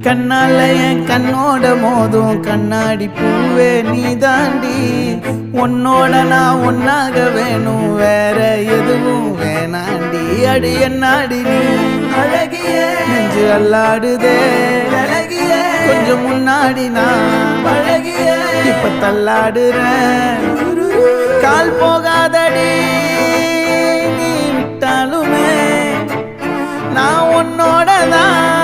கண்ணால என் கண்ணோட மோதும் கண்ணாடி பூவே நீ தாண்டி உன்னோட நான் ஒன்னாக வேணும் வேற எதுவும் வேணாண்டி அடி என்னாடி நீ அழகிய நெஞ்சு அல்லாடுதே அழகிய கொஞ்சம் முன்னாடி நான் அழகிய இப்ப தள்ளாடுறேன் கால் போகாதடி நீ விட்டாலுமே நான் உன்னோட தான்